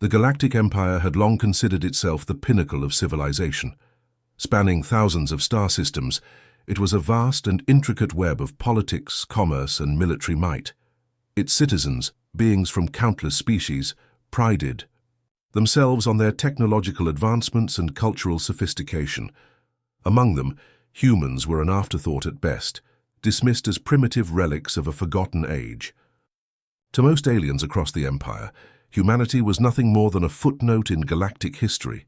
The Galactic Empire had long considered itself the pinnacle of civilization. Spanning thousands of star systems, it was a vast and intricate web of politics, commerce, and military might. Its citizens, beings from countless species, prided themselves on their technological advancements and cultural sophistication. Among them, humans were an afterthought at best, dismissed as primitive relics of a forgotten age. To most aliens across the Empire, humanity was nothing more than a footnote in galactic history,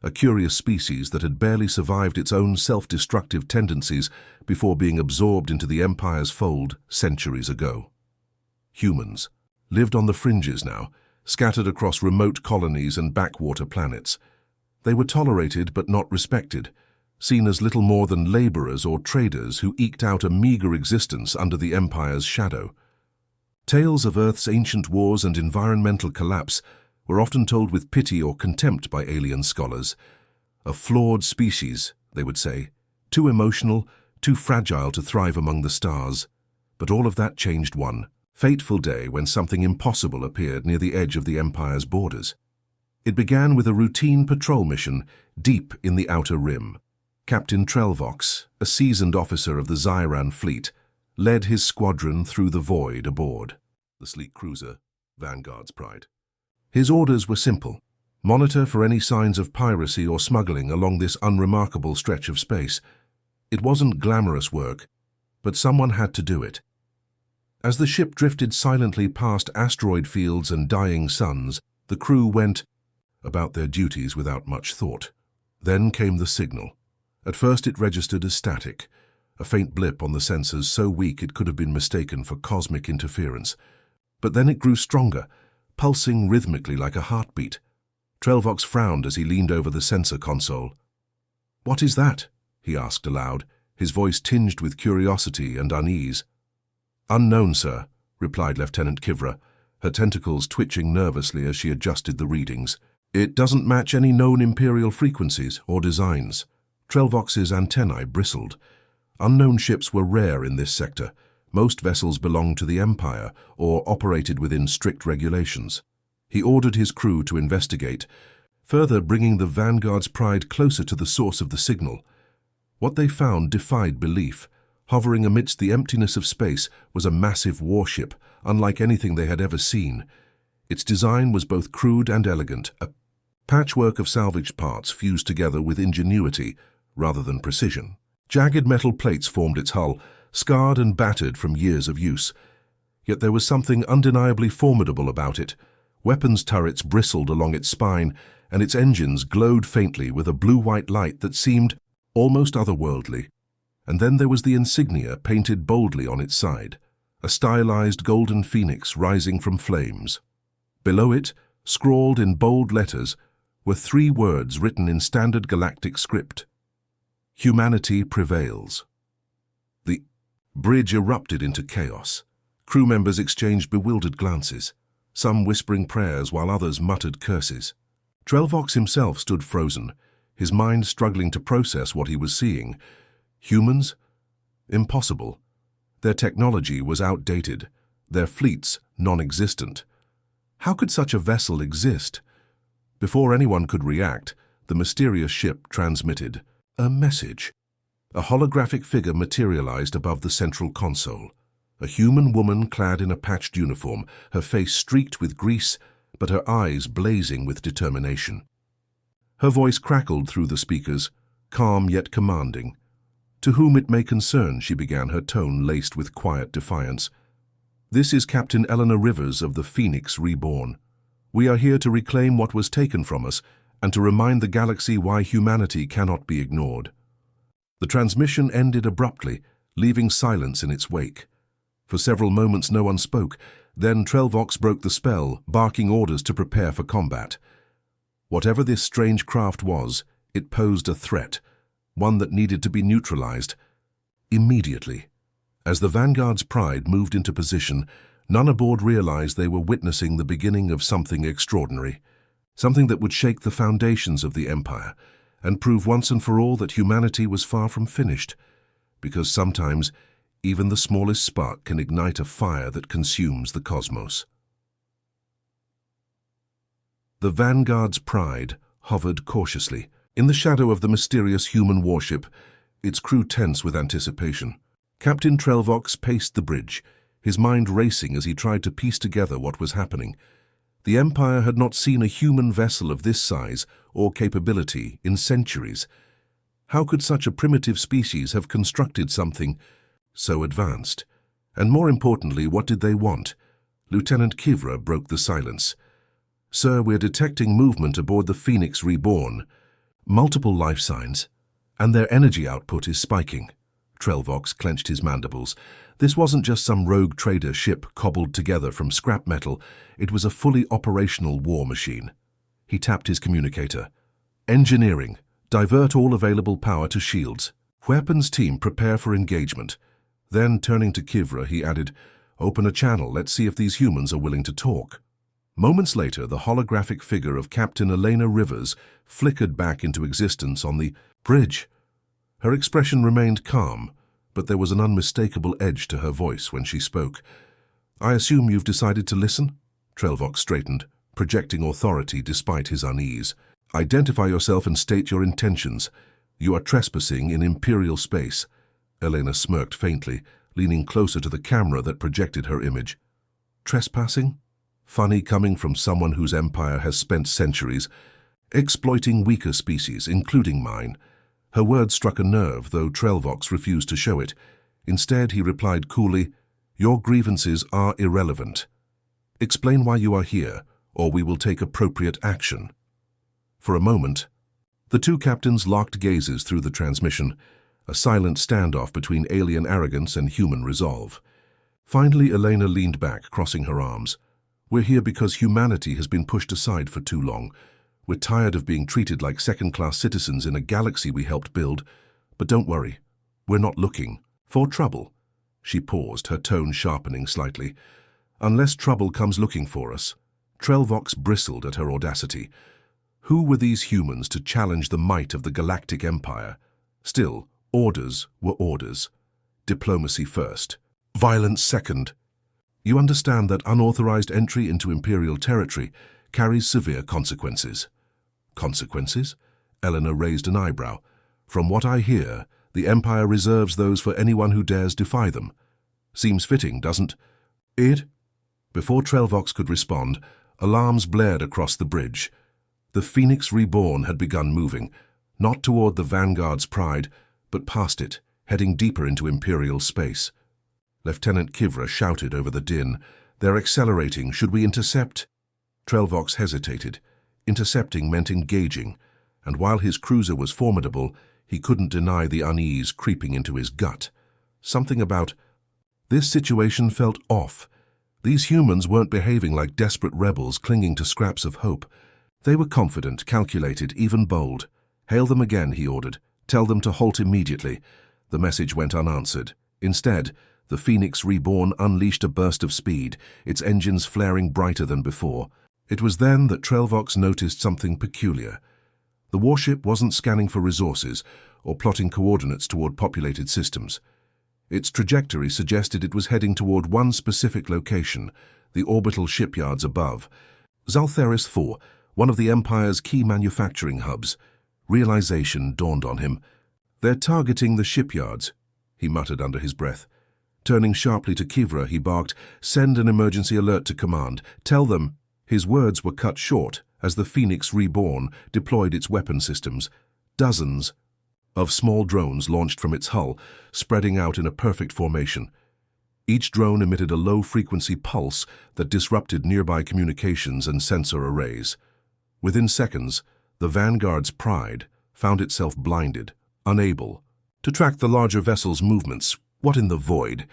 a curious species that had barely survived its own self-destructive tendencies before being absorbed into the Empire's fold centuries ago. Humans lived on the fringes now, scattered across remote colonies and backwater planets. They were tolerated but not respected, seen as little more than laborers or traders who eked out a meager existence under the Empire's shadow. Tales of Earth's ancient wars and environmental collapse were often told with pity or contempt by alien scholars. A flawed species, they would say, too emotional, too fragile to thrive among the stars. But all of that changed one fateful day when something impossible appeared near the edge of the Empire's borders. It began with a routine patrol mission deep in the Outer Rim. Captain Trelvox, a seasoned officer of the Zyran fleet, led his squadron through the void aboard the sleek cruiser, Vanguard's Pride. His orders were simple: monitor for any signs of piracy or smuggling along this unremarkable stretch of space. It wasn't glamorous work, but someone had to do it. As the ship drifted silently past asteroid fields and dying suns, the crew went about their duties without much thought. Then came the signal. At first it registered as static, a faint blip on the sensors so weak it could have been mistaken for cosmic interference. But then it grew stronger, pulsing rhythmically like a heartbeat. Trelvox frowned as he leaned over the sensor console. "What is that?" he asked aloud, his voice tinged with curiosity and unease. "Unknown, sir," replied Lieutenant Kivra, her tentacles twitching nervously as she adjusted the readings. "It doesn't match any known Imperial frequencies or designs." Trelvox's antennae bristled. Unknown ships were rare in this sector. Most vessels belonged to the Empire or operated within strict regulations. He ordered his crew to investigate, further bringing the Vanguard's Pride closer to the source of the signal. What they found defied belief. Hovering amidst the emptiness of space was a massive warship, unlike anything they had ever seen. Its design was both crude and elegant, a patchwork of salvaged parts fused together with ingenuity rather than precision. Jagged metal plates formed its hull, scarred and battered from years of use. Yet there was something undeniably formidable about it. Weapons turrets bristled along its spine, and its engines glowed faintly with a blue-white light that seemed almost otherworldly. And then there was the insignia painted boldly on its side, a stylized golden phoenix rising from flames. Below it, scrawled in bold letters, were 3 words written in standard galactic script: "Humanity prevails." The bridge erupted into chaos. Crew members exchanged bewildered glances, some whispering prayers while others muttered curses. Trelvox himself stood frozen, his mind struggling to process what he was seeing. Humans? Impossible. Their technology was outdated, their fleets non-existent. How could such a vessel exist? Before anyone could react, the mysterious ship transmitted a message. A holographic figure materialized above the central console. A human woman clad in a patched uniform, her face streaked with grease, but her eyes blazing with determination. Her voice crackled through the speakers, calm yet commanding. "To whom it may concern," she began, her tone laced with quiet defiance. "This is Captain Eleanor Rivers of the Phoenix Reborn. We are here to reclaim what was taken from us and to remind the galaxy why humanity cannot be ignored." The transmission ended abruptly, leaving silence in its wake. For several moments no one spoke. Then Trelvox broke the spell, barking orders to prepare for combat. Whatever this strange craft was, it posed a threat, one that needed to be neutralized immediately. As the Vanguard's Pride moved into position, none aboard realized they were witnessing the beginning of something extraordinary, something that would shake the foundations of the Empire and prove once and for all that humanity was far from finished, because sometimes even the smallest spark can ignite a fire that consumes the cosmos. The Vanguard's Pride hovered cautiously. In the shadow of the mysterious human warship, its crew tense with anticipation. Captain Trelvox paced the bridge, his mind racing as he tried to piece together what was happening. The Empire had not seen a human vessel of this size or capability in centuries. How could such a primitive species have constructed something so advanced? And more importantly, what did they want? Lieutenant Kivra broke the silence. "Sir, we're detecting movement aboard the Phoenix Reborn. Multiple life signs, and their energy output is spiking." Trelvox clenched his mandibles. This wasn't just some rogue trader ship cobbled together from scrap metal. It was a fully operational war machine. He tapped his communicator. "Engineering. Divert all available power to shields. Weapons team, prepare for engagement." Then, turning to Kivra, he added, "Open a channel. Let's see if these humans are willing to talk." Moments later, the holographic figure of Captain Elena Rivers flickered back into existence on the bridge. Her expression remained calm, but there was an unmistakable edge to her voice when she spoke. "I assume you've decided to listen?" Trelvox straightened, projecting authority despite his unease. "Identify yourself and state your intentions. You are trespassing in Imperial space." Elena smirked faintly, leaning closer to the camera that projected her image. "Trespassing? Funny coming from someone whose empire has spent centuries exploiting weaker species, including mine." Her words struck a nerve, though Trelvox refused to show it. Instead, he replied coolly, "Your grievances are irrelevant. Explain why you are here, or we will take appropriate action." For a moment, the two captains locked gazes through the transmission, a silent standoff between alien arrogance and human resolve. Finally, Elena leaned back, crossing her arms. "We're here because humanity has been pushed aside for too long. We're tired of being treated like second-class citizens in a galaxy we helped build. But don't worry, we're not looking for trouble." She paused, her tone sharpening slightly. "Unless trouble comes looking for us." Trelvox bristled at her audacity. Who were these humans to challenge the might of the Galactic Empire? Still, orders were orders. Diplomacy first. Violence second. You understand that unauthorized entry into Imperial territory carries severe consequences. Consequences? Eleanor raised an eyebrow. "From what I hear, the Empire reserves those for anyone who dares defy them. Seems fitting, doesn't it?" Before Trelvox could respond, alarms blared across the bridge. The Phoenix Reborn had begun moving, not toward the Vanguard's Pride, but past it, heading deeper into Imperial space. Lieutenant Kivra shouted over the din, "They're accelerating. Should we intercept?" Trelvox hesitated. Intercepting meant engaging, and while his cruiser was formidable, he couldn't deny the unease creeping into his gut. Something about this situation felt off. These humans weren't behaving like desperate rebels clinging to scraps of hope. They were confident, calculated, even bold. "Hail them again," he ordered. "Tell them to halt immediately." The message went unanswered. Instead, the Phoenix Reborn unleashed a burst of speed, its engines flaring brighter than before. It was then that Trelvox noticed something peculiar. The warship wasn't scanning for resources or plotting coordinates toward populated systems. Its trajectory suggested it was heading toward one specific location, the orbital shipyards above. Zaltheris IV, one of the Empire's key manufacturing hubs. Realization dawned on him. "They're targeting the shipyards," he muttered under his breath. Turning sharply to Kivra, he barked, "Send an emergency alert to command. Tell them—" His words were cut short as the Phoenix Reborn deployed its weapon systems. Dozens of small drones launched from its hull, spreading out in a perfect formation. Each drone emitted a low-frequency pulse that disrupted nearby communications and sensor arrays. Within seconds, the Vanguard's Pride found itself blinded, unable to track the larger vessel's movements. "What in the void?"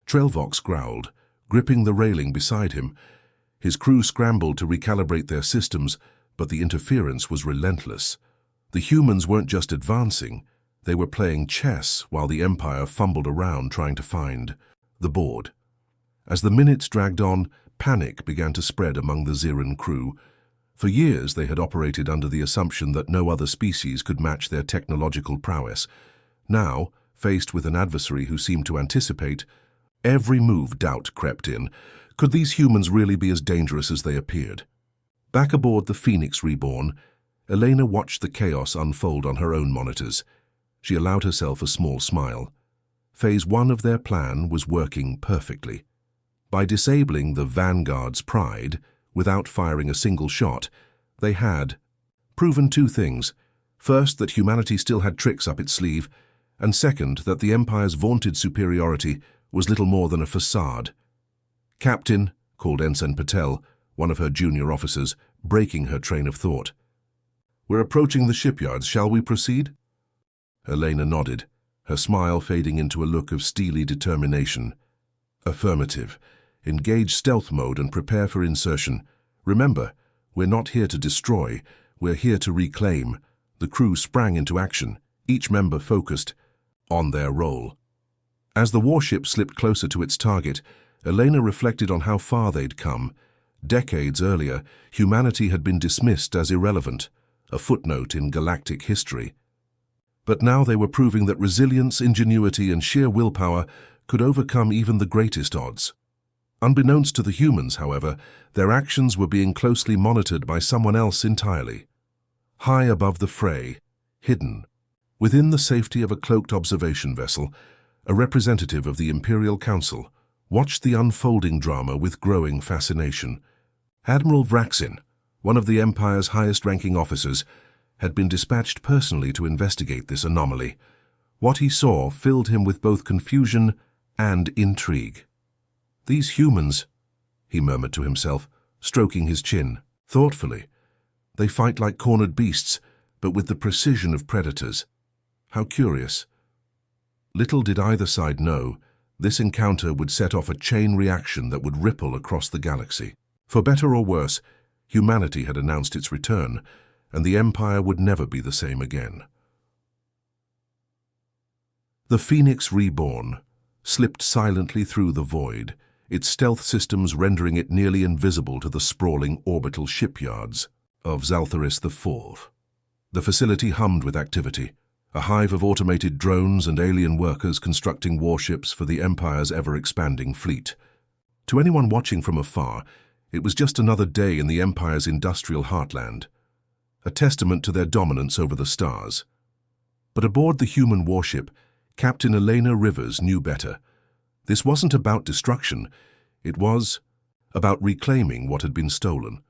Trelvox growled, gripping the railing beside him. His crew scrambled to recalibrate their systems, but the interference was relentless. The humans weren't just advancing, they were playing chess while the Empire fumbled around trying to find the board. As the minutes dragged on, panic began to spread among the Ziran crew. For years they had operated under the assumption that no other species could match their technological prowess. Now, faced with an adversary who seemed to anticipate every move, doubt crept in. Could these humans really be as dangerous as they appeared? Back aboard the Phoenix Reborn, Elena watched the chaos unfold on her own monitors. She allowed herself a small smile. Phase 1 of their plan was working perfectly. By disabling the Vanguard's pride, without firing a single shot, they had proven two things. First, that humanity still had tricks up its sleeve, and second, that the Empire's vaunted superiority was little more than a facade. "Captain," called Ensign Patel, one of her junior officers, breaking her train of thought. "We're approaching the shipyards. Shall we proceed?" Elena nodded, her smile fading into a look of steely determination. "Affirmative. Engage stealth mode and prepare for insertion. Remember, we're not here to destroy, we're here to reclaim." The crew sprang into action, each member focused on their role. As the warship slipped closer to its target, Elena reflected on how far they'd come. Decades earlier, humanity had been dismissed as irrelevant, a footnote in galactic history. But now they were proving that resilience, ingenuity, and sheer willpower could overcome even the greatest odds. Unbeknownst to the humans, however, their actions were being closely monitored by someone else entirely. High above the fray, hidden, within the safety of a cloaked observation vessel, a representative of the Imperial Council watched the unfolding drama with growing fascination. Admiral Vraxin, one of the Empire's highest-ranking officers, had been dispatched personally to investigate this anomaly. What he saw filled him with both confusion and intrigue. "These humans," he murmured to himself, stroking his chin thoughtfully. "They fight like cornered beasts, but with the precision of predators. How curious." Little did either side know, this encounter would set off a chain reaction that would ripple across the galaxy. For better or worse, humanity had announced its return, and the Empire would never be the same again. The Phoenix Reborn slipped silently through the void, its stealth systems rendering it nearly invisible to the sprawling orbital shipyards of Zaltharis IV. The facility hummed with activity, a hive of automated drones and alien workers constructing warships for the Empire's ever-expanding fleet. To anyone watching from afar, it was just another day in the Empire's industrial heartland, a testament to their dominance over the stars. But aboard the human warship, Captain Elena Rivers knew better. This wasn't about destruction, it was about reclaiming what had been stolen.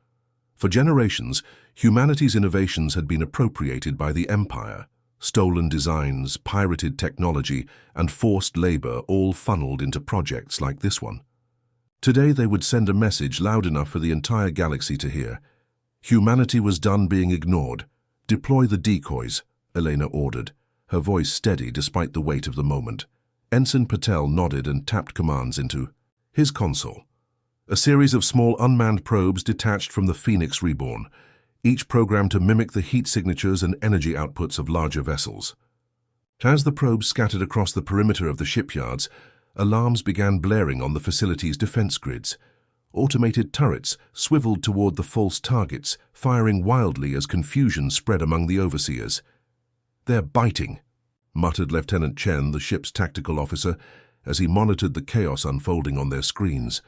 For generations, humanity's innovations had been appropriated by the Empire. Stolen designs, pirated technology, and forced labor all funneled into projects like this one. Today they would send a message loud enough for the entire galaxy to hear. Humanity was done being ignored. "Deploy the decoys," Elena ordered, her voice steady despite the weight of the moment. Ensign Patel nodded and tapped commands into his console. A series of small unmanned probes detached from the Phoenix Reborn, each programmed to mimic the heat signatures and energy outputs of larger vessels. As the probes scattered across the perimeter of the shipyards, alarms began blaring on the facility's defense grids. Automated turrets swiveled toward the false targets, firing wildly as confusion spread among the overseers. "They're biting," muttered Lieutenant Chen, the ship's tactical officer, as he monitored the chaos unfolding on their screens.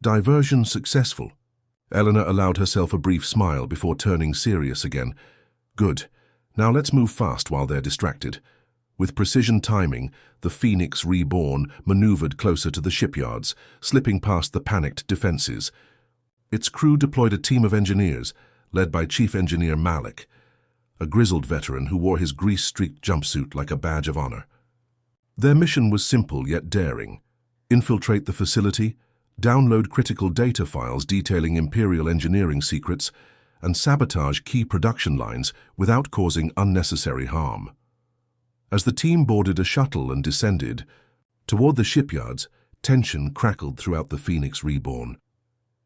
"Diversion successful." Eleanor allowed herself a brief smile before turning serious again. "Good. Now let's move fast while they're distracted." With precision timing, the Phoenix Reborn maneuvered closer to the shipyards, slipping past the panicked defenses. Its crew deployed a team of engineers, led by Chief Engineer Malik, a grizzled veteran who wore his grease-streaked jumpsuit like a badge of honor. Their mission was simple yet daring: infiltrate the facility, download critical data files detailing Imperial engineering secrets, and sabotage key production lines without causing unnecessary harm. As the team boarded a shuttle and descended toward the shipyards, tension crackled throughout the Phoenix Reborn.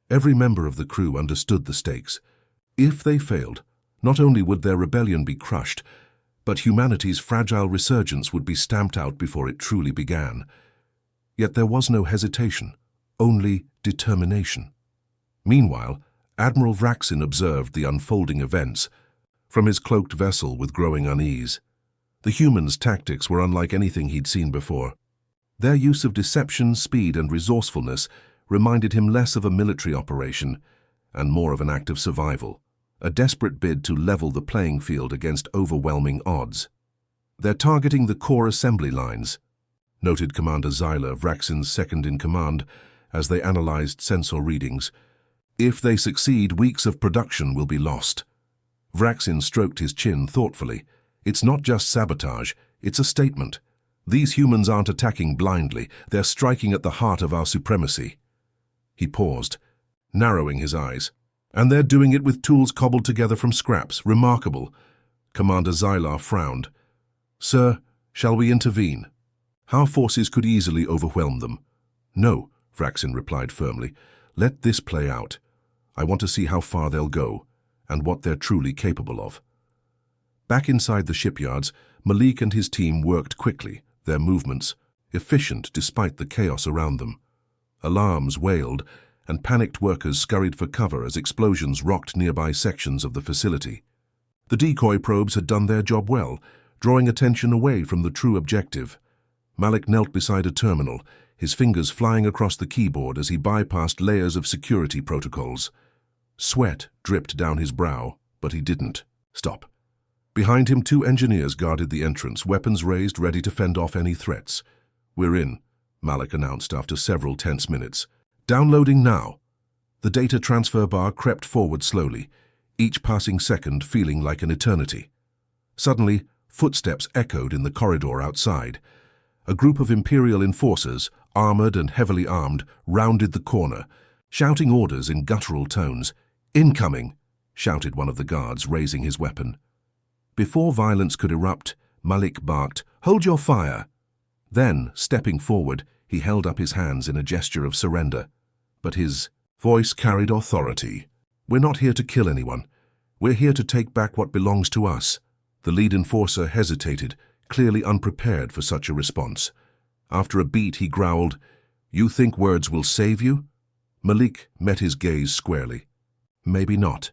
Every member of the crew understood the stakes. If they failed, not only would their rebellion be crushed, but humanity's fragile resurgence would be stamped out before it truly began. Yet there was no hesitation, only determination. Meanwhile, Admiral Vraxin observed the unfolding events from his cloaked vessel with growing unease. The humans' tactics were unlike anything he'd seen before. Their use of deception, speed, and resourcefulness reminded him less of a military operation and more of an act of survival, a desperate bid to level the playing field against overwhelming odds. "They're targeting the core assembly lines," noted Commander Zyler, Vraxin's second-in-command, as they analyzed sensor readings. "If they succeed, weeks of production will be lost." Vraxin stroked his chin thoughtfully. "It's not just sabotage, it's a statement. These humans aren't attacking blindly, they're striking at the heart of our supremacy." He paused, narrowing his eyes. "And they're doing it with tools cobbled together from scraps. Remarkable." Commander Zylar frowned. "Sir, shall we intervene? Our forces could easily overwhelm them." "No," Vraxin replied firmly. "Let this play out. I want to see how far they'll go, and what they're truly capable of." Back inside the shipyards, Malik and his team worked quickly, their movements efficient despite the chaos around them. Alarms wailed, and panicked workers scurried for cover as explosions rocked nearby sections of the facility. The decoy probes had done their job well, drawing attention away from the true objective. Malik knelt beside a terminal, his fingers flying across the keyboard as he bypassed layers of security protocols. Sweat dripped down his brow, but he didn't stop. Behind him, 2 engineers guarded the entrance, weapons raised, ready to fend off any threats. "We're in," Malik announced after several tense minutes. "Downloading now." The data transfer bar crept forward slowly, each passing second feeling like an eternity. Suddenly, footsteps echoed in the corridor outside. A group of Imperial enforcers, armored and heavily armed, rounded the corner, shouting orders in guttural tones. "Incoming!" shouted one of the guards, raising his weapon. Before violence could erupt, Malik barked, "Hold your fire!" Then, stepping forward, he held up his hands in a gesture of surrender. But his voice carried authority. "We're not here to kill anyone. We're here to take back what belongs to us." The lead enforcer hesitated, clearly unprepared for such a response. After a beat, he growled, "You think words will save you?" Malik met his gaze squarely. "Maybe not.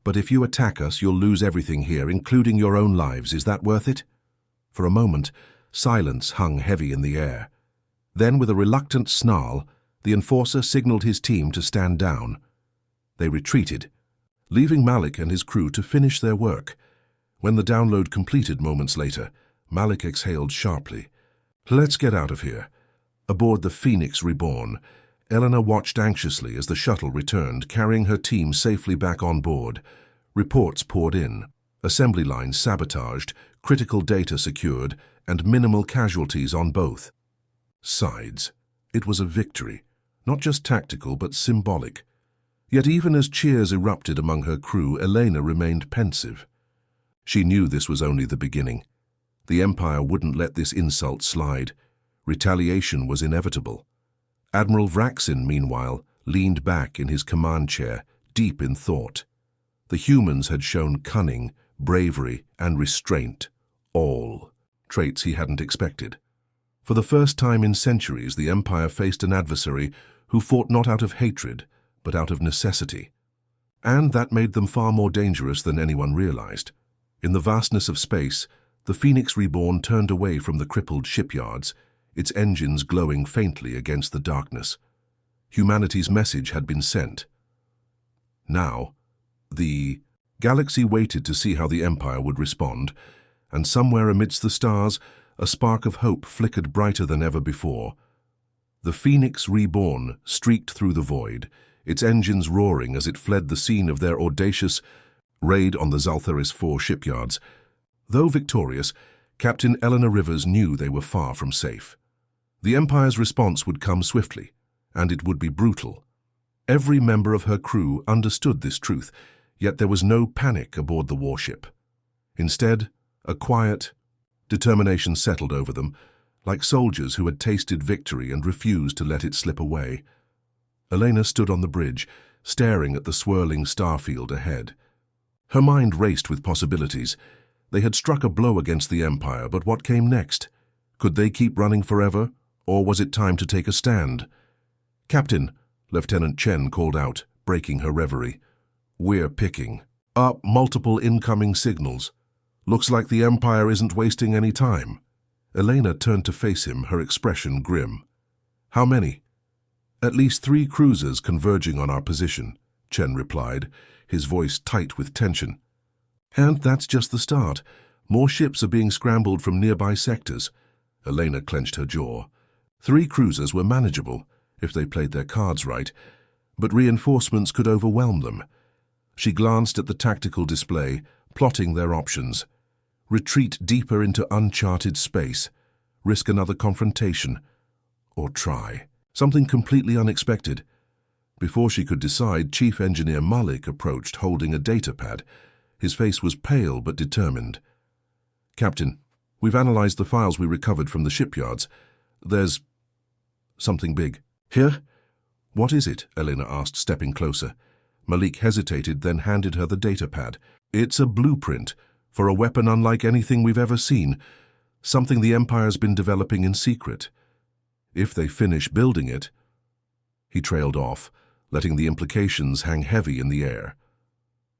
But if you attack us, you'll lose everything here, including your own lives. Is that worth it?" For a moment, silence hung heavy in the air. Then, with a reluctant snarl, the enforcer signaled his team to stand down. They retreated, leaving Malik and his crew to finish their work. When the download completed moments later, Malik exhaled sharply. "Let's get out of here." Aboard the Phoenix Reborn, Eleanor watched anxiously as the shuttle returned, carrying her team safely back on board. Reports poured in. Assembly lines sabotaged, critical data secured, and minimal casualties on both sides. It was a victory, not just tactical but symbolic. Yet even as cheers erupted among her crew, Elena remained pensive. She knew this was only the beginning. The Empire wouldn't let this insult slide. Retaliation was inevitable. Admiral Vraxin, meanwhile, leaned back in his command chair, deep in thought. The humans had shown cunning, bravery, and restraint, all traits he hadn't expected. For the first time in centuries, the Empire faced an adversary who fought not out of hatred, but out of necessity. And that made them far more dangerous than anyone realized. In the vastness of space, the Phoenix Reborn turned away from the crippled shipyards, its engines glowing faintly against the darkness. Humanity's message had been sent. Now, the galaxy waited to see how the Empire would respond, and somewhere amidst the stars, a spark of hope flickered brighter than ever before. The Phoenix Reborn streaked through the void, its engines roaring as it fled the scene of their audacious raid on the Zaltharis IV shipyards. Though victorious, Captain Eleanor Rivers knew they were far from safe. The Empire's response would come swiftly, and it would be brutal. Every member of her crew understood this truth, yet there was no panic aboard the warship. Instead, a quiet determination settled over them, like soldiers who had tasted victory and refused to let it slip away. Elena stood on the bridge, staring at the swirling starfield ahead. Her mind raced with possibilities. They had struck a blow against the Empire, but what came next? Could they keep running forever, or was it time to take a stand? "Captain," Lieutenant Chen called out, breaking her reverie. "We're picking up multiple incoming signals. Looks like the Empire isn't wasting any time." Elena turned to face him, her expression grim. "How many?" "At least 3 cruisers converging on our position. Chen replied, his voice tight with tension. And that's just the start. More ships are being scrambled from nearby sectors. Elena clenched her jaw. 3 cruisers were manageable, if they played their cards right, but reinforcements could overwhelm them. She glanced at the tactical display, plotting their options. Retreat deeper into uncharted space, risk another confrontation, or try something completely unexpected. Before she could decide, Chief Engineer Malik approached holding a data pad. His face was pale but determined. "Captain, we've analyzed the files we recovered from the shipyards. There's something big." "Here?" "What is it?" Elena asked, stepping closer. Malik hesitated, then handed her the data pad. "It's a blueprint for a weapon unlike anything we've ever seen, something the Empire's been developing in secret. If they finish building it—" He trailed off, letting the implications hang heavy in the air.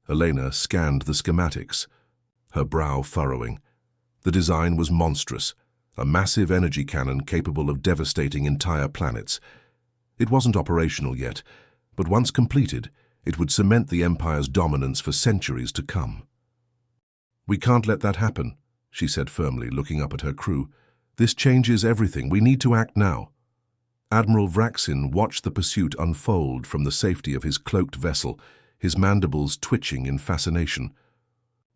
Elena scanned the schematics, her brow furrowing. The design was monstrous, a massive energy cannon capable of devastating entire planets. It wasn't operational yet, but once completed, it would cement the Empire's dominance for centuries to come. "We can't let that happen," she said firmly, looking up at her crew. "This changes everything. We need to act now." Admiral Vraxin watched the pursuit unfold from the safety of his cloaked vessel, his mandibles twitching in fascination.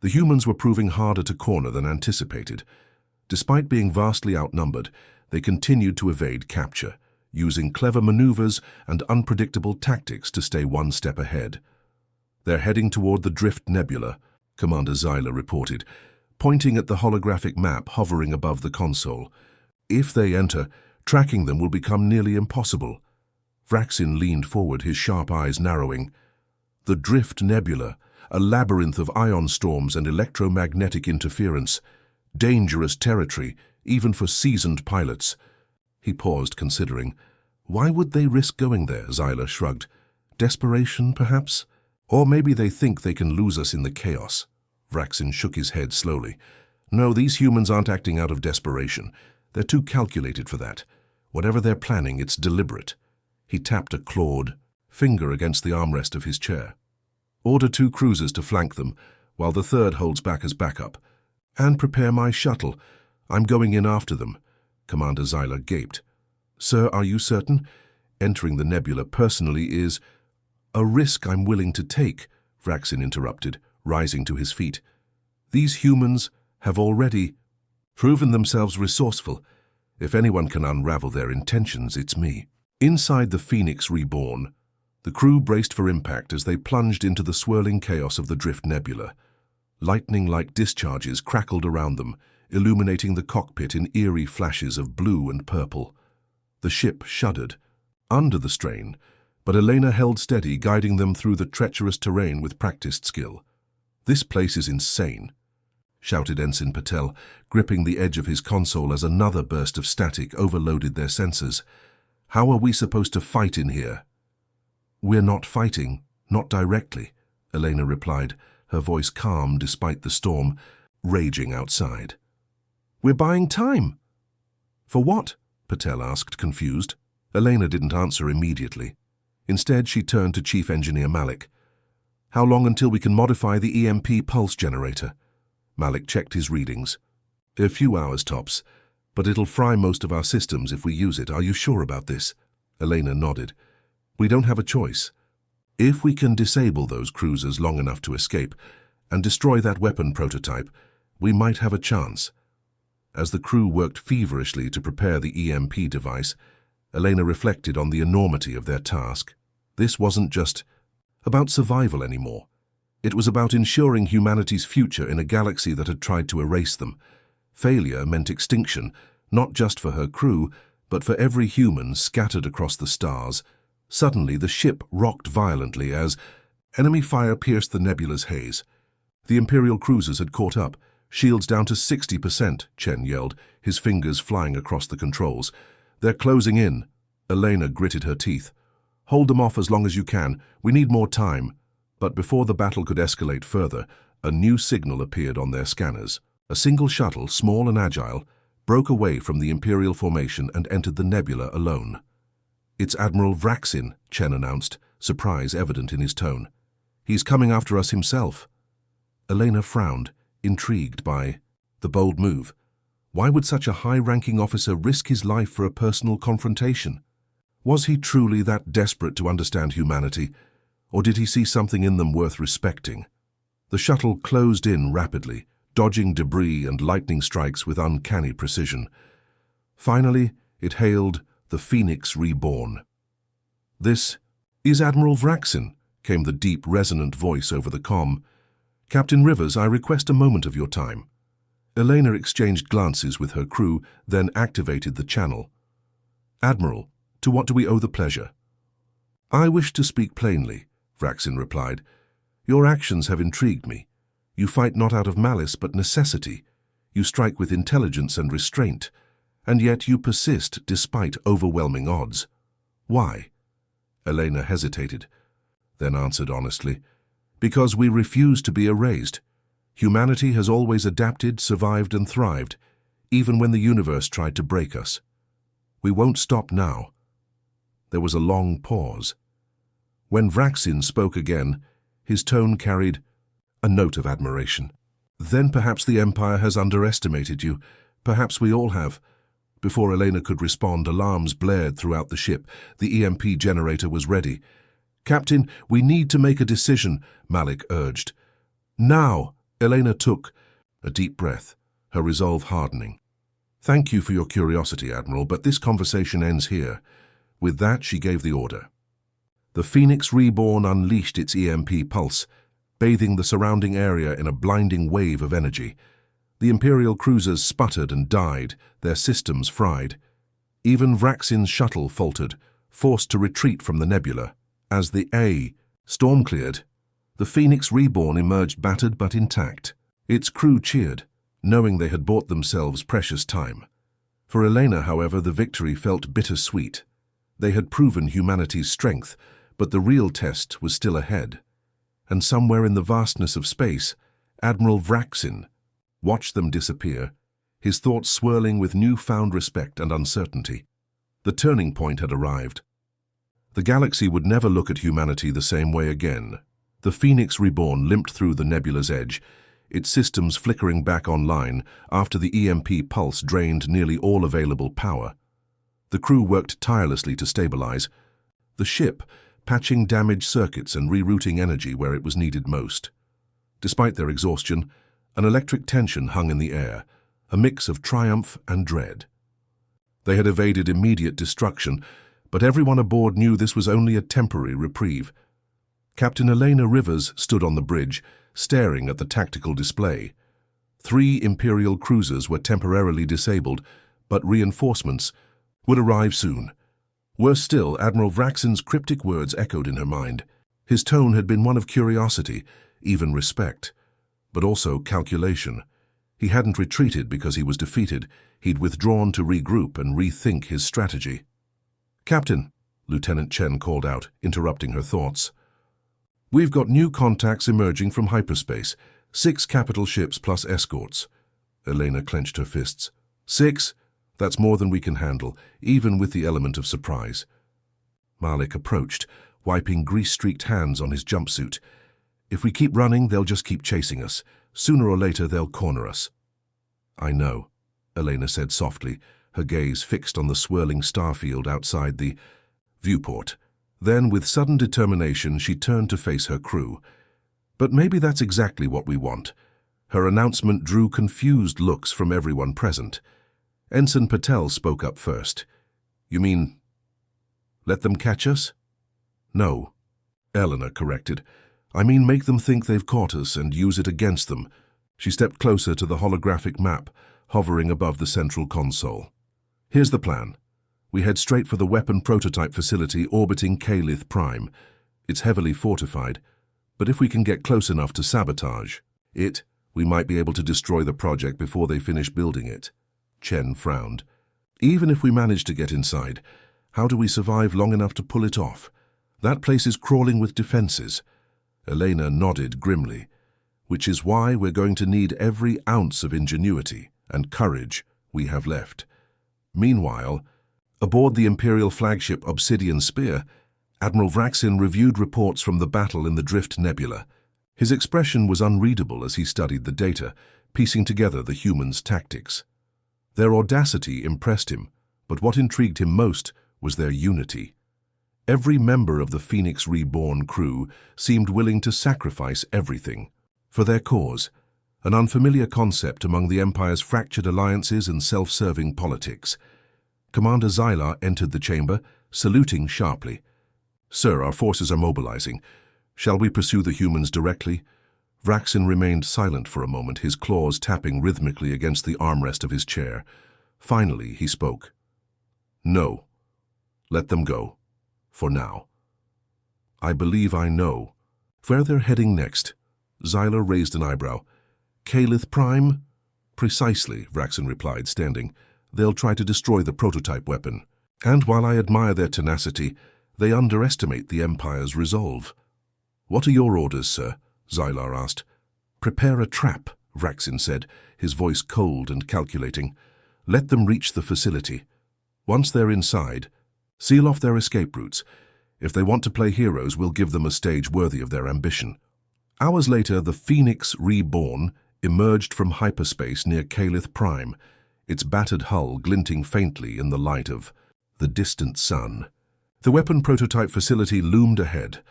The humans were proving harder to corner than anticipated. Despite being vastly outnumbered, they continued to evade capture, using clever maneuvers and unpredictable tactics to stay one step ahead. "They're heading toward the Drift Nebula," Commander Zyler reported, pointing at the holographic map hovering above the console. "If they enter, tracking them will become nearly impossible." Vraxin leaned forward, his sharp eyes narrowing. "The Drift Nebula, a labyrinth of ion storms and electromagnetic interference. Dangerous territory, even for seasoned pilots." He paused, considering. "Why would they risk going there?" Zyler shrugged. "Desperation, perhaps? Or maybe they think they can lose us in the chaos." Vraxin shook his head slowly. "No, these humans aren't acting out of desperation. They're too calculated for that. Whatever they're planning, it's deliberate." He tapped a clawed finger against the armrest of his chair. "Order 2 cruisers to flank them, while the 3rd holds back as backup. And prepare my shuttle. I'm going in after them." Commander Zyler gaped. "Sir, are you certain? Entering the nebula personally is—" "A risk I'm willing to take," Vraxin interrupted, rising to his feet. "These humans have already proven themselves resourceful. If anyone can unravel their intentions, it's me." Inside the Phoenix Reborn, the crew braced for impact as they plunged into the swirling chaos of the Drift Nebula. Lightning-like discharges crackled around them, illuminating the cockpit in eerie flashes of blue and purple. The ship shuddered under the strain, but Elena held steady, guiding them through the treacherous terrain with practiced skill. "This place is insane," shouted Ensign Patel, gripping the edge of his console as another burst of static overloaded their sensors. "How are we supposed to fight in here?" "We're not fighting, not directly," Elena replied, her voice calm despite the storm raging outside. "We're buying time." "For what?" Patel asked, confused. Elena didn't answer immediately. Instead, she turned to Chief Engineer Malik. "How long until we can modify the EMP pulse generator?" Malik checked his readings. "A few hours tops, but it'll fry most of our systems if we use it. Are you sure about this?" Elena nodded. "We don't have a choice. If we can disable those cruisers long enough to escape and destroy that weapon prototype, we might have a chance." As the crew worked feverishly to prepare the EMP device, Elena reflected on the enormity of their task. This wasn't just about survival anymore. It was about ensuring humanity's future in a galaxy that had tried to erase them. Failure meant extinction, not just for her crew, but for every human scattered across the stars. Suddenly, the ship rocked violently as enemy fire pierced the nebula's haze. The Imperial cruisers had caught up. "Shields down to 60%, Chen yelled, his fingers flying across the controls. "They're closing in." Elena gritted her teeth. "Hold them off as long as you can. We need more time." But before the battle could escalate further, a new signal appeared on their scanners. A single shuttle, small and agile, broke away from the Imperial formation and entered the nebula alone. "It's Admiral Vraxin," Chen announced, surprise evident in his tone. "He's coming after us himself." Elena frowned, intrigued by the bold move. Why would such a high-ranking officer risk his life for a personal confrontation? Was he truly that desperate to understand humanity, or did he see something in them worth respecting? The shuttle closed in rapidly, dodging debris and lightning strikes with uncanny precision. Finally, it hailed the Phoenix Reborn. "This is Admiral Vraxin," came the deep, resonant voice over the comm. "Captain Rivers, I request a moment of your time." Elena exchanged glances with her crew, then activated the channel. "Admiral, to what do we owe the pleasure?" "I wish to speak plainly," Vraxin replied. "Your actions have intrigued me. You fight not out of malice but necessity. You strike with intelligence and restraint, and yet you persist despite overwhelming odds. Why?" Elena hesitated, then answered honestly, "Because we refuse to be erased. Humanity has always adapted, survived, and thrived, even when the universe tried to break us. We won't stop now." There was a long pause. When Vraxin spoke again, his tone carried a note of admiration. "Then perhaps the Empire has underestimated you. Perhaps we all have." Before Elena could respond, alarms blared throughout the ship. The EMP generator was ready. "Captain, we need to make a decision," Malik urged. "Now!" Elena took a deep breath, her resolve hardening. "Thank you for your curiosity, Admiral, but this conversation ends here." With that, she gave the order. The Phoenix Reborn unleashed its EMP pulse, bathing the surrounding area in a blinding wave of energy. The Imperial cruisers sputtered and died, their systems fried. Even Vraxin's shuttle faltered, forced to retreat from the nebula. As the storm cleared, the Phoenix Reborn emerged battered but intact. Its crew cheered, knowing they had bought themselves precious time. For Elena, however, the victory felt bittersweet. They had proven humanity's strength, but the real test was still ahead. And somewhere in the vastness of space, Admiral Vraxin watched them disappear, his thoughts swirling with newfound respect and uncertainty. The turning point had arrived. The galaxy would never look at humanity the same way again. The Phoenix Reborn limped through the nebula's edge, its systems flickering back online after the EMP pulse drained nearly all available power. The crew worked tirelessly to stabilize the ship, patching damaged circuits and rerouting energy where it was needed most. Despite their exhaustion, an electric tension hung in the air, a mix of triumph and dread. They had evaded immediate destruction, but everyone aboard knew this was only a temporary reprieve. Captain Elena Rivers stood on the bridge, staring at the tactical display. 3 Imperial cruisers were temporarily disabled, but reinforcements would arrive soon. Worse still, Admiral Vraxin's cryptic words echoed in her mind. His tone had been one of curiosity, even respect, but also calculation. He hadn't retreated because he was defeated. He'd withdrawn to regroup and rethink his strategy. "Captain," Lieutenant Chen called out, interrupting her thoughts. "We've got new contacts emerging from hyperspace. 6 capital ships plus escorts." Elena clenched her fists. 6? That's more than we can handle, even with the element of surprise. Malik approached, wiping grease-streaked hands on his jumpsuit. "If we keep running, they'll just keep chasing us. Sooner or later, they'll corner us." "I know," Elena said softly, her gaze fixed on the swirling starfield outside the viewport. Then, with sudden determination, she turned to face her crew. "But maybe that's exactly what we want." Her announcement drew confused looks from everyone present. Ensign Patel spoke up first. "You mean, let them catch us?" "No," Eleanor corrected. "I mean make them think they've caught us and use it against them." She stepped closer to the holographic map, hovering above the central console. "Here's the plan. We head straight for the weapon prototype facility orbiting Kalith Prime. It's heavily fortified, but if we can get close enough to sabotage it, we might be able to destroy the project before they finish building it." Chen frowned. "Even if we manage to get inside, how do we survive long enough to pull it off? That place is crawling with defenses." Elena nodded grimly. "Which is why we're going to need every ounce of ingenuity and courage we have left." Meanwhile, Aboard the Imperial flagship Obsidian Spear, Admiral Vraxin reviewed reports from the battle in the Drift Nebula. His expression was unreadable as he studied the data, piecing together the humans' tactics. Their audacity impressed him, but what intrigued him most was their unity. Every member of the Phoenix Reborn crew seemed willing to sacrifice everything for their cause, an unfamiliar concept among the Empire's fractured alliances and self-serving politics. Commander Xylar entered the chamber, saluting sharply. "Sir, our forces are mobilizing. Shall we pursue the humans directly?" Vraxin remained silent for a moment, his claws tapping rhythmically against the armrest of his chair. Finally, he spoke. "No. Let them go. For now." "I believe I know. Where they're heading next?" Xylar raised an eyebrow. "Calith Prime?" "Precisely," Vraxin replied, standing. "They'll try to destroy the prototype weapon. And while I admire their tenacity, they underestimate the Empire's resolve." "What are your orders, sir?" Xylar asked. "Prepare a trap," Vraxin said, his voice cold and calculating. "Let them reach the facility. Once they're inside, seal off their escape routes. If they want to play heroes, we'll give them a stage worthy of their ambition." Hours later, the Phoenix Reborn emerged from hyperspace near Calith Prime, its battered hull glinting faintly in the light of the distant sun. The weapon prototype facility loomed ahead,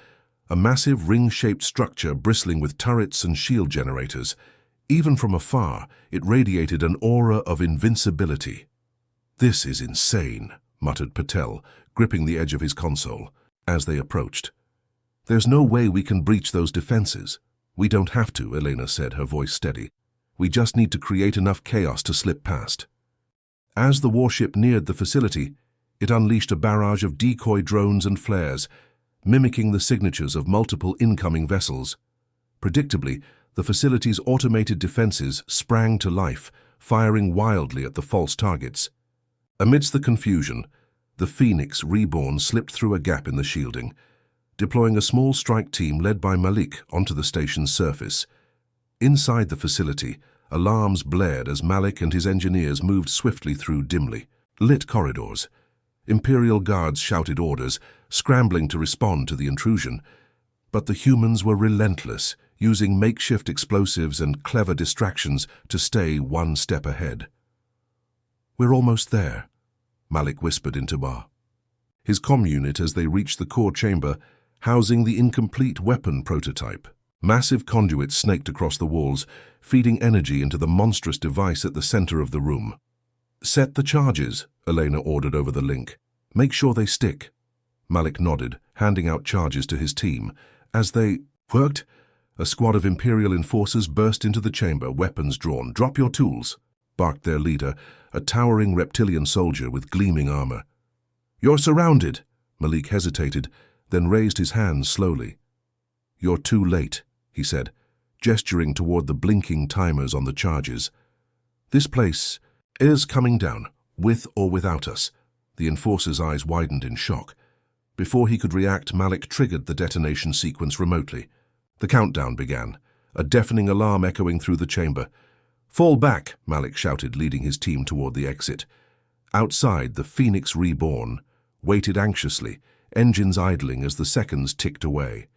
a massive ring-shaped structure bristling with turrets and shield generators. Even from afar, it radiated an aura of invincibility. "This is insane," muttered Patel, gripping the edge of his console, as they approached. "There's no way we can breach those defenses." "We don't have to," Elena said, her voice steady. "We just need to create enough chaos to slip past." As the warship neared the facility, it unleashed a barrage of decoy drones and flares, mimicking the signatures of multiple incoming vessels. Predictably, the facility's automated defenses sprang to life, firing wildly at the false targets. Amidst the confusion, the Phoenix Reborn slipped through a gap in the shielding, deploying a small strike team led by Malik onto the station's surface. Inside the facility, alarms blared as Malik and his engineers moved swiftly through dimly lit corridors. Imperial guards shouted orders, scrambling to respond to the intrusion. But the humans were relentless, using makeshift explosives and clever distractions to stay one step ahead. "We're almost there," Malik whispered into Ba, his comm unit as they reached the core chamber, housing the incomplete weapon prototype. Massive conduits snaked across the walls, feeding energy into the monstrous device at the center of the room. "Set the charges," Elena ordered over the link. "Make sure they stick." Malik nodded, handing out charges to his team. As they worked, a squad of Imperial enforcers burst into the chamber, weapons drawn. "Drop your tools," barked their leader, a towering reptilian soldier with gleaming armor. "You're surrounded." Malik hesitated, then raised his hands slowly. "You're too late," he said, gesturing toward the blinking timers on the charges. "This place is coming down, with or without us." The enforcer's eyes widened in shock. Before he could react, Malik triggered the detonation sequence remotely. The countdown began, a deafening alarm echoing through the chamber. "Fall back," Malik shouted, leading his team toward the exit. Outside, the Phoenix Reborn waited anxiously, engines idling as the seconds ticked away.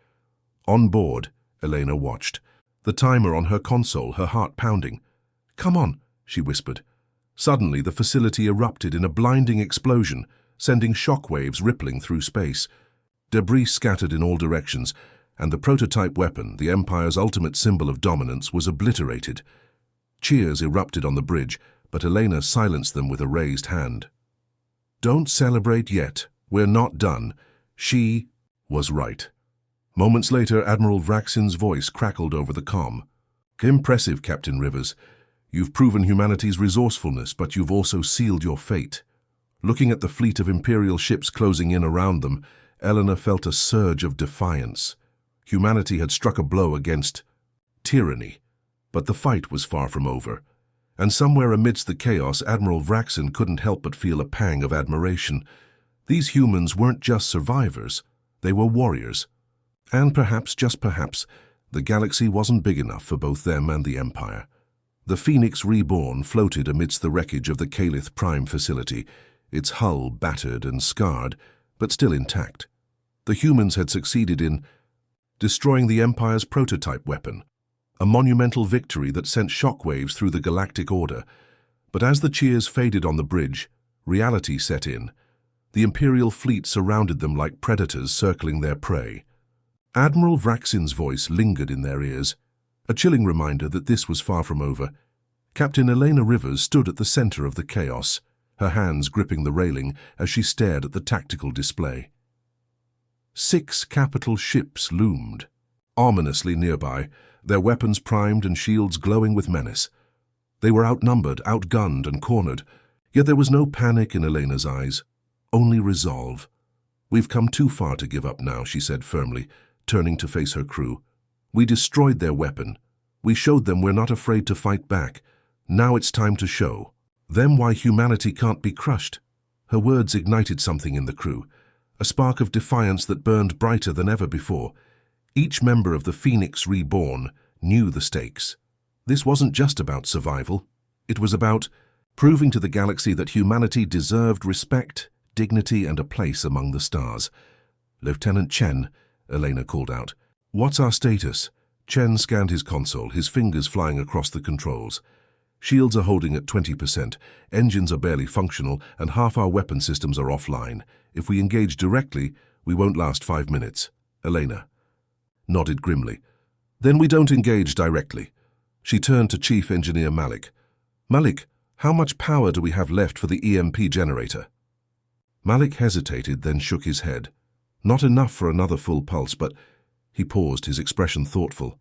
On board, Elena watched, the timer on her console, her heart pounding. "Come on," she whispered. Suddenly, the facility erupted in a blinding explosion, sending shockwaves rippling through space. Debris scattered in all directions, and the prototype weapon, the Empire's ultimate symbol of dominance, was obliterated. Cheers erupted on the bridge, but Elena silenced them with a raised hand. "Don't celebrate yet. We're not done." She was right. Moments later, Admiral Vraxin's voice crackled over the comm. "Impressive, Captain Rivers. You've proven humanity's resourcefulness, but you've also sealed your fate." Looking at the fleet of Imperial ships closing in around them, Elena felt a surge of defiance. Humanity had struck a blow against tyranny, but the fight was far from over. And somewhere amidst the chaos, Admiral Vraxin couldn't help but feel a pang of admiration. These humans weren't just survivors, they were warriors. And perhaps, just perhaps, the galaxy wasn't big enough for both them and the Empire. The Phoenix Reborn floated amidst the wreckage of the Calith Prime facility, its hull battered and scarred, but still intact. The humans had succeeded in destroying the Empire's prototype weapon, a monumental victory that sent shockwaves through the galactic order. But as the cheers faded on the bridge, reality set in. The Imperial fleet surrounded them like predators circling their prey. Admiral Vraxin's voice lingered in their ears, a chilling reminder that this was far from over. Captain Elena Rivers stood at the center of the chaos, her hands gripping the railing as she stared at the tactical display. 6 capital ships loomed, ominously nearby, their weapons primed and shields glowing with menace. They were outnumbered, outgunned, and cornered, yet there was no panic in Elena's eyes, only resolve. "We've come too far to give up now," she said firmly, turning to face her crew. "We destroyed their weapon. We showed them we're not afraid to fight back. Now it's time to show them why humanity can't be crushed." Her words ignited something in the crew, a spark of defiance that burned brighter than ever before. Each member of the Phoenix Reborn knew the stakes. This wasn't just about survival. It was about proving to the galaxy that humanity deserved respect, dignity, and a place among the stars. "Lieutenant Chen," Elena called out. "What's our status?" Chen scanned his console, his fingers flying across the controls. "Shields are holding at 20%, engines are barely functional, and half our weapon systems are offline. If we engage directly, we won't last 5 minutes. Elena nodded grimly. "Then we don't engage directly." She turned to Chief Engineer Malik. "Malik, how much power do we have left for the EMP generator?" Malik hesitated, then shook his head. Not enough for another full pulse, but he paused, his expression thoughtful.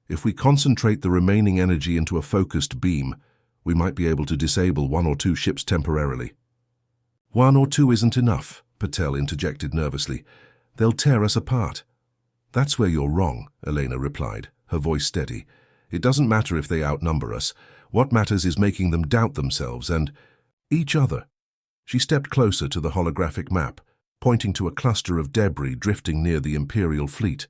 "If we concentrate the remaining energy into a focused beam, we might be able to disable 1 or 2 ships temporarily." "1 or 2 isn't enough," Patel interjected nervously. "They'll tear us apart." "That's where you're wrong," Elena replied, her voice steady. "It doesn't matter if they outnumber us. What matters is making them doubt themselves and each other." She stepped closer to the holographic map, pointing to a cluster of debris drifting near the Imperial fleet.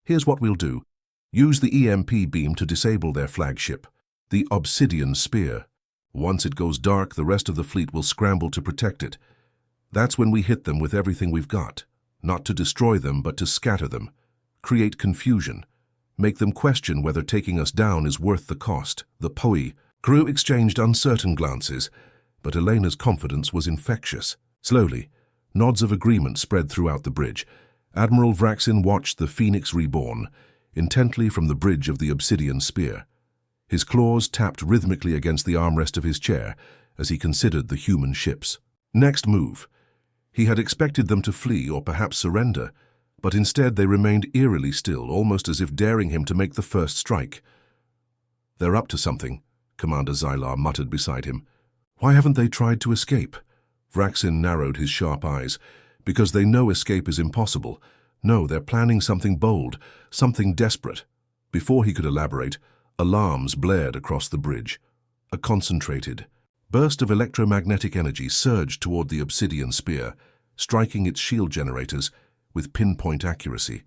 "Here's what we'll do. Use the EMP beam to disable their flagship, the Obsidian Spear. Once it goes dark, the rest of the fleet will scramble to protect it. That's when we hit them with everything we've got, not to destroy them, but to scatter them, create confusion, make them question whether taking us down is worth the cost." The POE crew exchanged uncertain glances, but Elena's confidence was infectious. Slowly, nods of agreement spread throughout the bridge. Admiral Vraxin watched the Phoenix Reborn intently from the bridge of the Obsidian Spear. His claws tapped rhythmically against the armrest of his chair as he considered the human ships. Next move. He had expected them to flee or perhaps surrender, but instead they remained eerily still, almost as if daring him to make the first strike. "They're up to something," Commander Xylar muttered beside him. "Why haven't they tried to escape?" Vraxin narrowed his sharp eyes. "Because they know escape is impossible. No, they're planning something bold, something desperate." Before he could elaborate, alarms blared across the bridge. A concentrated burst of electromagnetic energy surged toward the Obsidian Spear, striking its shield generators with pinpoint accuracy.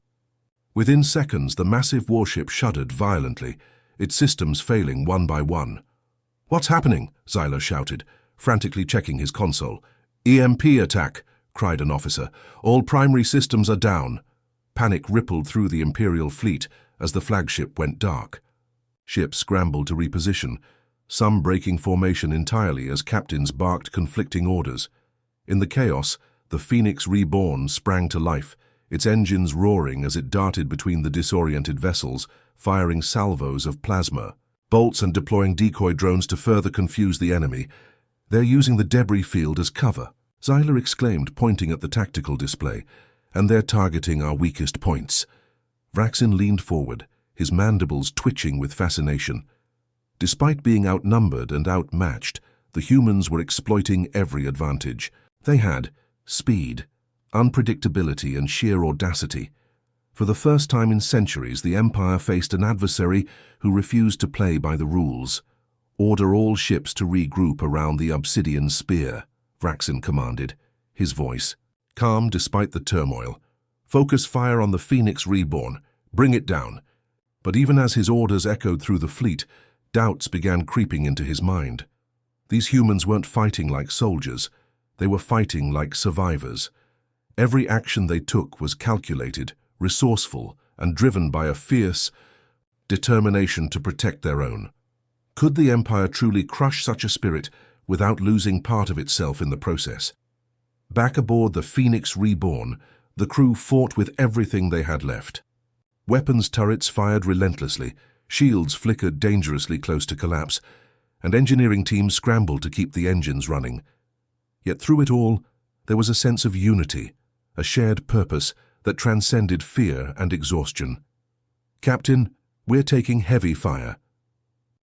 Within seconds, the massive warship shuddered violently, its systems failing one by one. "What's happening?" Xylar shouted, frantically checking his console. "EMP attack!" cried an officer. "All primary systems are down." Panic rippled through the Imperial fleet as the flagship went dark. Ships scrambled to reposition, some breaking formation entirely as captains barked conflicting orders. In the chaos, the Phoenix Reborn sprang to life, its engines roaring as it darted between the disoriented vessels, firing salvos of plasma, bolts, and deploying decoy drones to further confuse the enemy. "They're using the debris field as cover," Xylar exclaimed, pointing at the tactical display. "And they're targeting our weakest points." Vraxin leaned forward, his mandibles twitching with fascination. Despite being outnumbered and outmatched, the humans were exploiting every advantage. They had speed, unpredictability, and sheer audacity. For the first time in centuries, the Empire faced an adversary who refused to play by the rules. "Order all ships to regroup around the Obsidian Spear," Vraxin commanded, his voice calm despite the turmoil. "Focus fire on the Phoenix Reborn. Bring it down." But even as his orders echoed through the fleet, doubts began creeping into his mind. These humans weren't fighting like soldiers. They were fighting like survivors. Every action they took was calculated, resourceful, and driven by a fierce determination to protect their own. Could the Empire truly crush such a spirit without losing part of itself in the process? Back aboard the Phoenix Reborn, the crew fought with everything they had left. Weapons turrets fired relentlessly, shields flickered dangerously close to collapse, and engineering teams scrambled to keep the engines running. Yet through it all, there was a sense of unity, a shared purpose that transcended fear and exhaustion. "Captain, we're taking heavy fire,"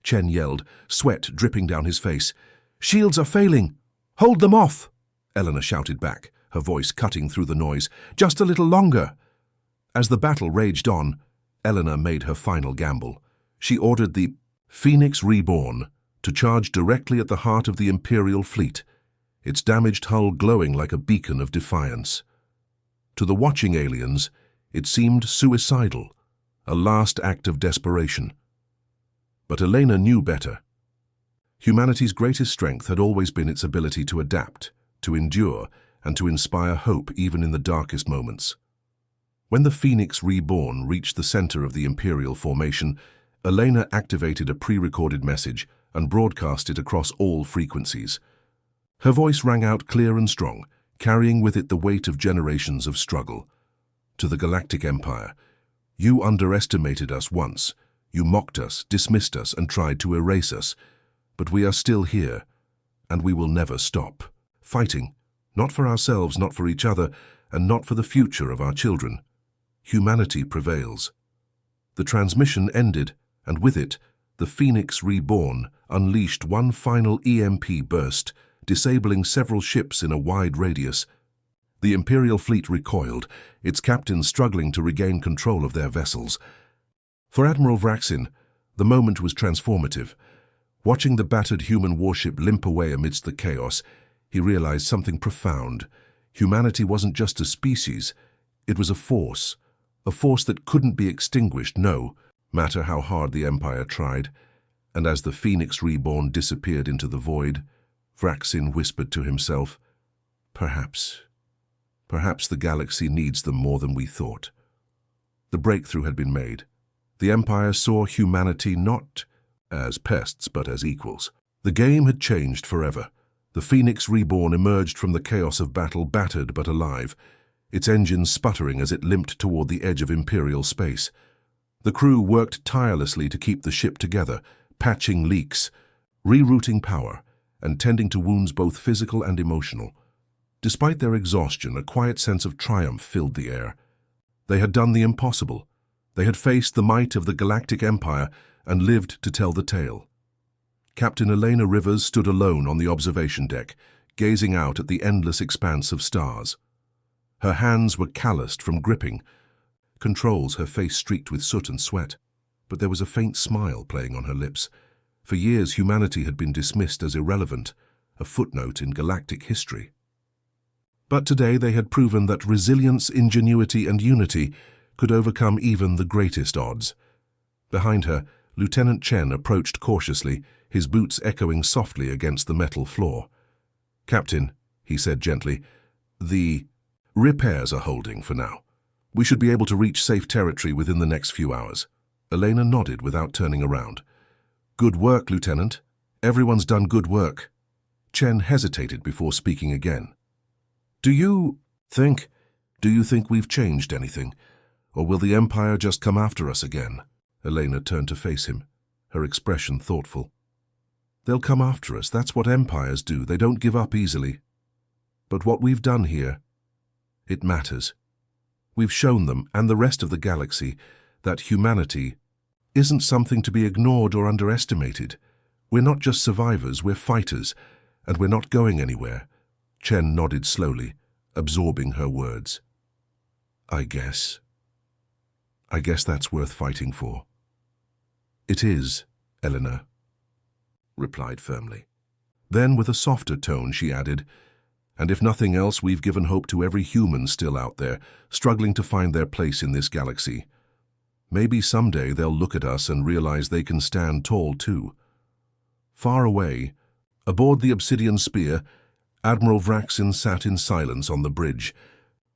Chen yelled, sweat dripping down his face. "Shields are failing! Hold them off!" Eleanor shouted back, her voice cutting through the noise. "Just a little longer!" As the battle raged on, Eleanor made her final gamble. She ordered the Phoenix Reborn to charge directly at the heart of the Imperial fleet, its damaged hull glowing like a beacon of defiance. To the watching aliens, it seemed suicidal, a last act of desperation. But Elena knew better. Humanity's greatest strength had always been its ability to adapt, to endure, and to inspire hope even in the darkest moments. When the Phoenix Reborn reached the center of the Imperial formation, Elena activated a pre-recorded message and broadcast it across all frequencies. Her voice rang out clear and strong, carrying with it the weight of generations of struggle. To the Galactic Empire, "You underestimated us once. You mocked us, dismissed us, and tried to erase us. But we are still here, and we will never stop. Fighting, not for ourselves, not for each other, and not for the future of our children. Humanity prevails." The transmission ended, and with it, the Phoenix Reborn unleashed one final EMP burst, disabling several ships in a wide radius. The Imperial fleet recoiled, its captains struggling to regain control of their vessels. For Admiral Vraxin, the moment was transformative. Watching the battered human warship limp away amidst the chaos, he realized something profound. Humanity wasn't just a species, it was a force that couldn't be extinguished, no matter how hard the Empire tried. And as the Phoenix Reborn disappeared into the void, Vraxin whispered to himself, Perhaps the galaxy needs them more than we thought." The breakthrough had been made. The Empire saw humanity not as pests but as equals. The game had changed forever. The Phoenix Reborn emerged from the chaos of battle battered but alive, its engines sputtering as it limped toward the edge of Imperial space. The crew worked tirelessly to keep the ship together, patching leaks, rerouting power, and tending to wounds both physical and emotional. Despite their exhaustion, a quiet sense of triumph filled the air. They had done the impossible. They had faced the might of the Galactic Empire and lived to tell the tale. Captain Elena Rivers stood alone on the observation deck, gazing out at the endless expanse of stars. Her hands were calloused from gripping controls, her face streaked with soot and sweat. But there was a faint smile playing on her lips. For years, humanity had been dismissed as irrelevant, a footnote in galactic history. But today they had proven that resilience, ingenuity, and unity could overcome even the greatest odds. Behind her, Lieutenant Chen approached cautiously, his boots echoing softly against the metal floor. "Captain," he said gently, "the repairs are holding for now. We should be able to reach safe territory within the next few hours." Elena nodded without turning around. "Good work, Lieutenant. Everyone's done good work." Chen hesitated before speaking again. Do you think we've changed anything? Or will the Empire just come after us again?" Elena turned to face him, her expression thoughtful. "They'll come after us. That's what empires do. They don't give up easily. But what we've done here, it matters. We've shown them, and the rest of the galaxy, that humanity isn't something to be ignored or underestimated. We're not just survivors, we're fighters, and we're not going anywhere." Chen nodded slowly, absorbing her words. I guess that's worth fighting for." "It is," Eleanor replied firmly. Then, with a softer tone, she added, "And if nothing else, we've given hope to every human still out there, struggling to find their place in this galaxy. Maybe someday they'll look at us and realize they can stand tall too." Far away, aboard the Obsidian Spear, Admiral Vraxin sat in silence on the bridge.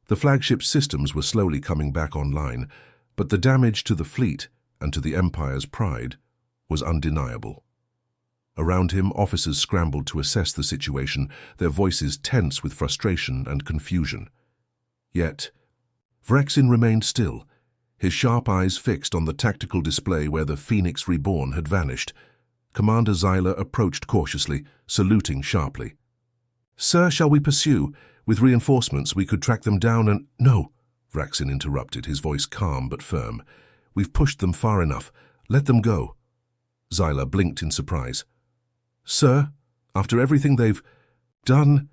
The flagship's systems were slowly coming back online, but the damage to the fleet and to the Empire's pride was undeniable. Around him, officers scrambled to assess the situation, their voices tense with frustration and confusion. Yet, Vraxin remained still, his sharp eyes fixed on the tactical display where the Phoenix Reborn had vanished. Commander Zyler approached cautiously, saluting sharply. "Sir, shall we pursue? With reinforcements, we could track them down and—" "No," Vraxin interrupted, his voice calm but firm. "We've pushed them far enough. Let them go." Zyler blinked in surprise. "Sir, after everything they've done—"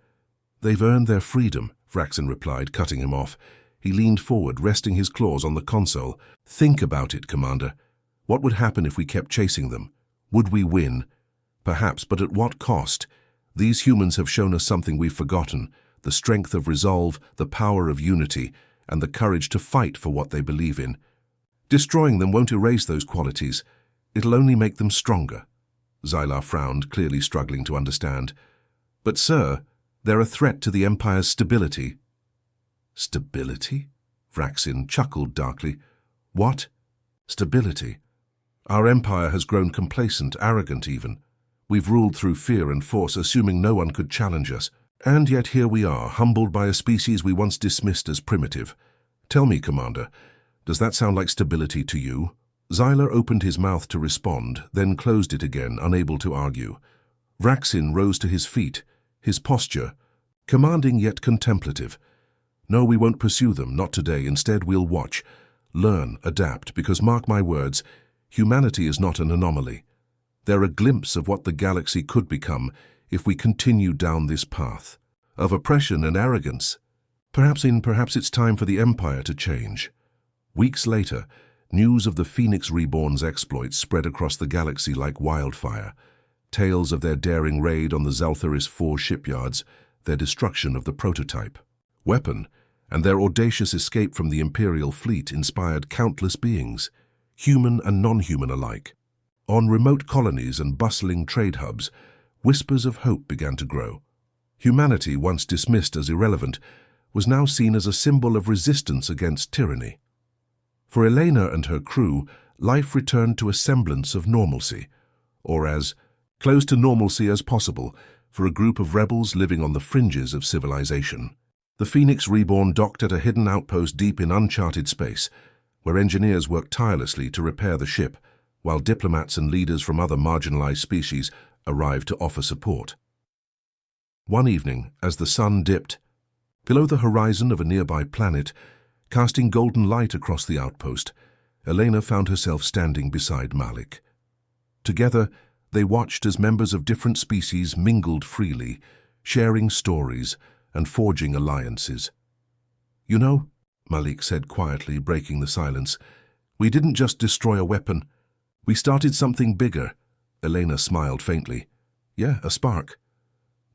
"They've earned their freedom," Vraxin replied, cutting him off. He leaned forward, resting his claws on the console. "Think about it, Commander. What would happen if we kept chasing them? Would we win? Perhaps, but at what cost? These humans have shown us something we've forgotten, the strength of resolve, the power of unity, and the courage to fight for what they believe in. Destroying them won't erase those qualities. It'll only make them stronger." Zyler frowned, clearly struggling to understand. "But, sir, they're a threat to the Empire's stability." "Stability?" Vraxin chuckled darkly. "What? Stability? Our Empire has grown complacent, arrogant even. We've ruled through fear and force, assuming no one could challenge us. And yet here we are, humbled by a species we once dismissed as primitive. Tell me, Commander, does that sound like stability to you?" Zyler opened his mouth to respond, then closed it again, unable to argue. Vraxin rose to his feet, his posture commanding yet contemplative. "No, we won't pursue them, not today. Instead, we'll watch, learn, adapt, because mark my words, humanity is not an anomaly. They're a glimpse of what the galaxy could become if we continue down this path of oppression and arrogance. Perhaps it's time for the Empire to change." Weeks later, news of the Phoenix Reborn's exploits spread across the galaxy like wildfire. Tales of their daring raid on the Zaltharis 4 shipyards, their destruction of the prototype weapon, and their audacious escape from the Imperial fleet inspired countless beings, human and non-human alike. On remote colonies and bustling trade hubs, whispers of hope began to grow. Humanity, once dismissed as irrelevant, was now seen as a symbol of resistance against tyranny. For Elena and her crew, life returned to a semblance of normalcy, or as close to normalcy as possible for a group of rebels living on the fringes of civilization. The Phoenix Reborn docked at a hidden outpost deep in uncharted space, where engineers worked tirelessly to repair the ship, while diplomats and leaders from other marginalized species arrived to offer support. One evening, as the sun dipped below the horizon of a nearby planet, casting golden light across the outpost, Elena found herself standing beside Malik. Together, they watched as members of different species mingled freely, sharing stories and forging alliances. "You know," Malik said quietly, breaking the silence, "we didn't just destroy a weapon. We started something bigger." Elena smiled faintly. "Yeah, a spark."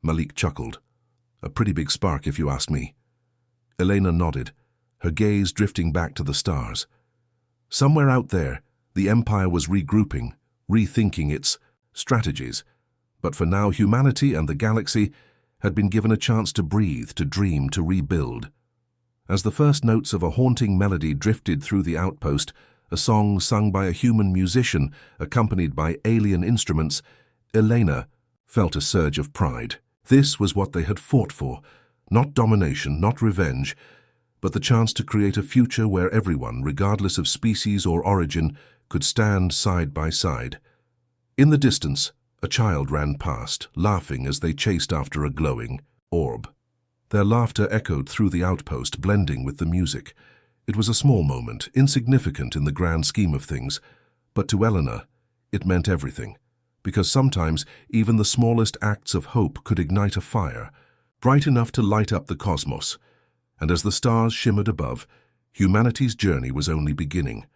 Malik chuckled. "A pretty big spark, if you ask me." Elena nodded, her gaze drifting back to the stars. Somewhere out there, the Empire was regrouping, rethinking its strategies. But for now, humanity and the galaxy had been given a chance to breathe, to dream, to rebuild. As the first notes of a haunting melody drifted through the outpost, a song sung by a human musician accompanied by alien instruments, Elena felt a surge of pride. This was what they had fought for, not domination, not revenge, but the chance to create a future where everyone, regardless of species or origin, could stand side by side. In the distance, a child ran past, laughing as they chased after a glowing orb. Their laughter echoed through the outpost, blending with the music. It was a small moment, insignificant in the grand scheme of things, but to Elena, it meant everything, because sometimes even the smallest acts of hope could ignite a fire, bright enough to light up the cosmos. And as the stars shimmered above, humanity's journey was only beginning.